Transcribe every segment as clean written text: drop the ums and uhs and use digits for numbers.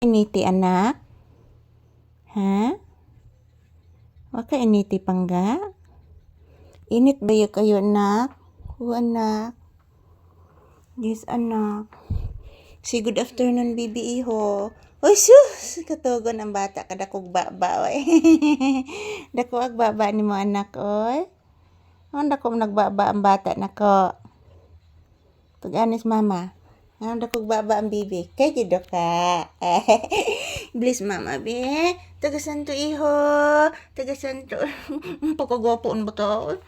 Initi anak? Ha? Waka initi pangga? Init ba kayo anak? Anak. Yes anak. Si good afternoon bibi iho. Oy sus! Katugon ang bata kada kog baba oy. Dako ag baba ni mo anak oy. Ang dako nagbaba ang bata nako. Pag-anis mama. Ang dako baba ang bibi. Kay gido ka. Bless mama be. Taga santo iho. Taga santo. Pagkagwapoon ba to?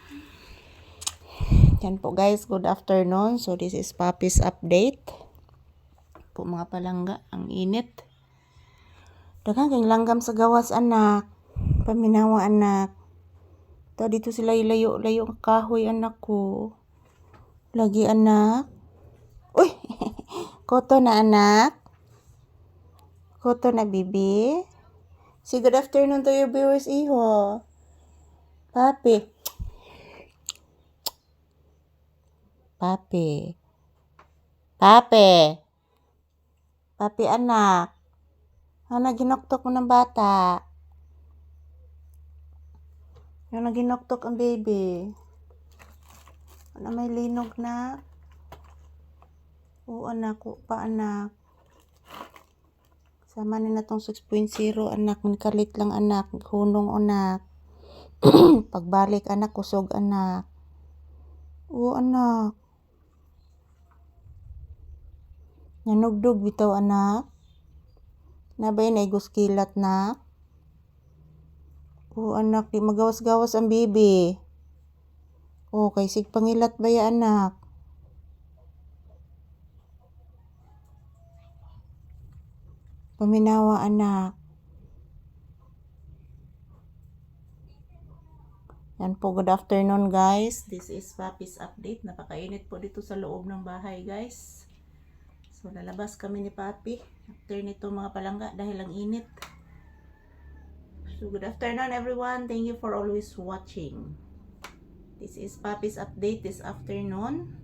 Yan po guys, good afternoon. So this is Papi's update. Po mga palangga, ang init. Daghang kang langgam sa gawas anak. Paminawa anak. Ta dito sila layo-layo kahoy anak ko. Lagi anak. Uy! Koto na anak. Koto na bibi. Say good afternoon to your viewers iho. Papi. Papi. Papi. Papi anak. Ano ginoktok mo ng bata? Ano ginoktok ang baby? Ano may linog na? Oo anak, pa anak. Sama ni na tong 6.0 anak, minkalit lang anak, hunong anak. Pagbalik anak, kusog anak. Oo anak. Nanugdog bitaw anak. Nabay na iguskilat na. Oo anak, di magawas-gawas ang bibi. Oo, kay sig pangilat ba ya anak? Paminawa anak. Yan po, good afternoon guys. This is Papi's update. Napakainit po dito sa loob ng bahay guys. So lalabas kami ni Papi after nito mga palangga dahil ang init. So good afternoon everyone. Thank you for always watching. This is Papi's update this afternoon.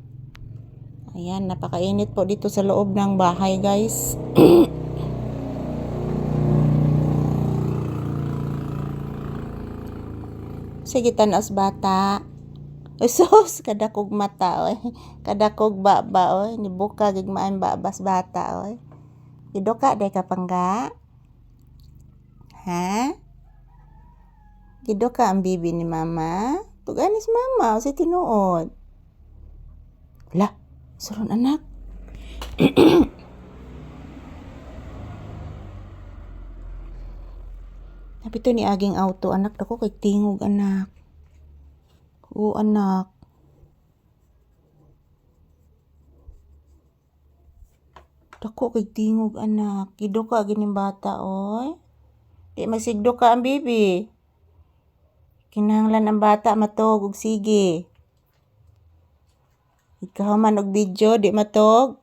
Ayan, napakainit po dito sa loob ng bahay guys. Sige tanas bata. Usos kadakog mata oy. Kadakog baba oy, ni buka gid maay babas bata oy. Gidoka day ka pangga? Ha? Gidoka ang bibi ni mama? Tuganis mama o si tinuod. La, suron anak. Napito ni aging auto anak, dako kay tingog anak. Oo anak. Dako kay tingog anak. Gido ka gining bata oy. Di magsigdo ka ang bibi. Kinahanglan ang bata matog og sige. Ikaw man og video di matog.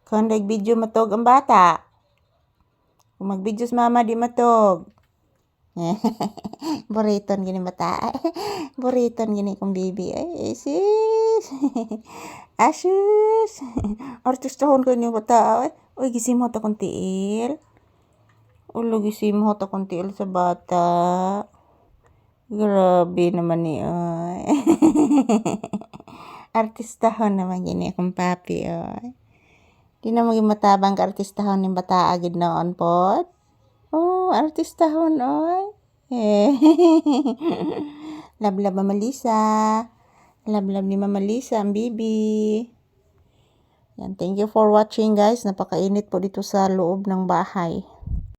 Kung nag-video matog ang bata. Kung mag-video sa mama di matog. Buriton gini bata. Buriton gini kong bibi. Ay, sis. Asus. Artistahon ko ni bata. Uy, gisimot akong tiil. Ulo gisimot akong tiil sa bata. Grabe naman ni oy. Artistahon naman gini akong papi oy. Di na maging matabang ka artistahon ng bata agad noon po. Oh, artistahon oy. Lablab Mama Lisa. Lablab ni Mama Lisa ang bibi. Yan, thank you for watching guys. Napakainit po dito sa loob ng bahay.